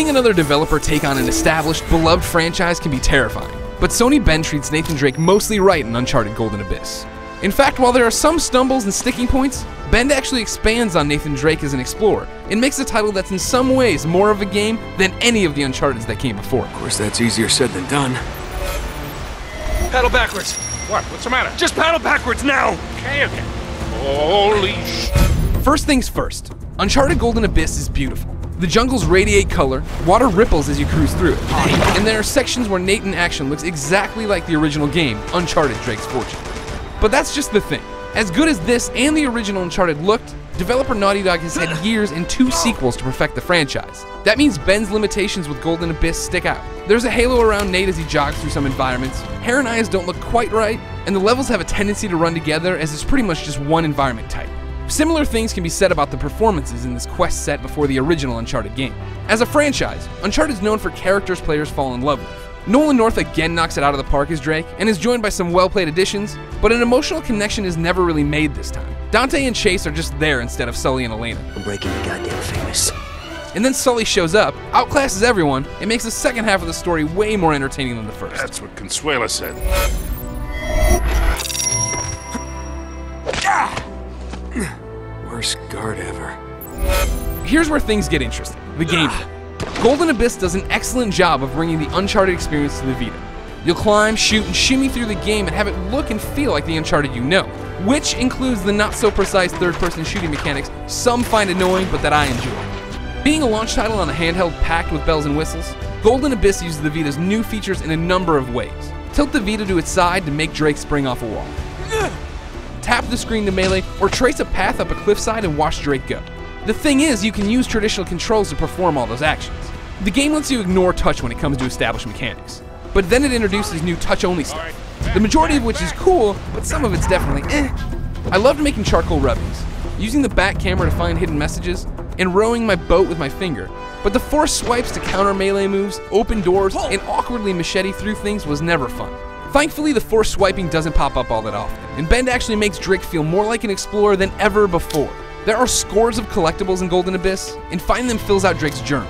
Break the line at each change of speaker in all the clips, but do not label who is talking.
Seeing another developer take on an established, beloved franchise can be terrifying, but Sony Bend treats Nathan Drake mostly right in Uncharted Golden Abyss. In fact, while there are some stumbles and sticking points, Bend actually expands on Nathan Drake as an explorer and makes a title that's in some ways more of a game than any of the Uncharteds that came before.
Of course, that's easier said than done.
Paddle backwards.
What? What's the matter?
Just paddle backwards now.
Okay. Holy sh...
First things first, Uncharted Golden Abyss is beautiful. The jungles radiate color, water ripples as you cruise through it, and there are sections where Nate in action looks exactly like the original game, Uncharted Drake's Fortune. But that's just the thing. As good as this and the original Uncharted looked, developer Naughty Dog has had years and 2 sequels to perfect the franchise. That means Ben's limitations with Golden Abyss stick out. There's a halo around Nate as he jogs through some environments, hair and eyes don't look quite right, and the levels have a tendency to run together as it's pretty much just one environment type. Similar things can be said about the performances in this quest set before the original Uncharted game. As a franchise, Uncharted is known for characters players fall in love with. Nolan North again knocks it out of the park as Drake, and is joined by some well-played additions, but an emotional connection is never really made this time. Dante and Chase are just there instead of Sully and Elena.
I'm breaking the goddamn famous.
And then Sully shows up, outclasses everyone, and makes the second half of the story way more entertaining than the first.
That's what Consuela said.
Worst guard ever.
Here's where things get interesting, the gameplay. Golden Abyss does an excellent job of bringing the Uncharted experience to the Vita. You'll climb, shoot, and shimmy through the game and have it look and feel like the Uncharted you know, which includes the not-so-precise third-person shooting mechanics some find annoying but that I enjoy. Being a launch title on a handheld packed with bells and whistles, Golden Abyss uses the Vita's new features in a number of ways. Tilt the Vita to its side to make Drake spring off a wall. Tap the screen to melee, or trace a path up a cliffside and watch Drake go. The thing is, you can use traditional controls to perform all those actions. The game lets you ignore touch when it comes to established mechanics, but then it introduces new touch-only stuff, the majority of which is cool, but some of it's definitely eh. I loved making charcoal rubbings, using the back camera to find hidden messages, and rowing my boat with my finger, but the forced swipes to counter melee moves, open doors, and awkwardly machete through things was never fun. Thankfully, the forced swiping doesn't pop up all that often, and Bend actually makes Drake feel more like an explorer than ever before. There are scores of collectibles in Golden Abyss, and finding them fills out Drake's journal.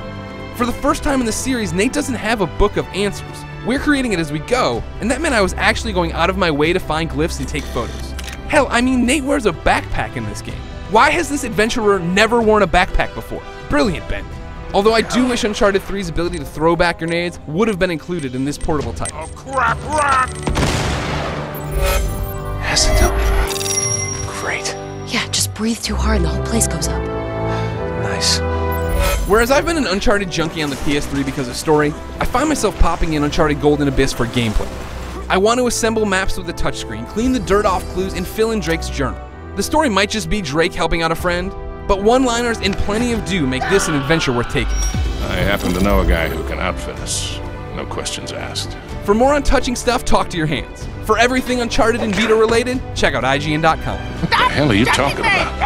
For the first time in the series, Nate doesn't have a book of answers. We're creating it as we go, and that meant I was actually going out of my way to find glyphs and take photos. Hell, I mean, Nate wears a backpack in this game. Why has this adventurer never worn a backpack before? Brilliant, Ben. Although I do wish Uncharted 3's ability to throw back grenades would have been included in this portable title.
Oh crap, rock!
Acetone. Great.
Yeah, just breathe too hard and the whole place goes up.
Nice.
Whereas I've been an Uncharted junkie on the PS3 because of story, I find myself popping in Uncharted Golden Abyss for gameplay. I want to assemble maps with the touchscreen, clean the dirt off clues, and fill in Drake's journal. The story might just be Drake helping out a friend, but one-liners and plenty of do make this an adventure worth taking.
I happen to know a guy who can outfit us. No questions asked.
For more on touching stuff, talk to your hands. For everything Uncharted and Vita related, check out IGN.com.
What the hell are you talking about?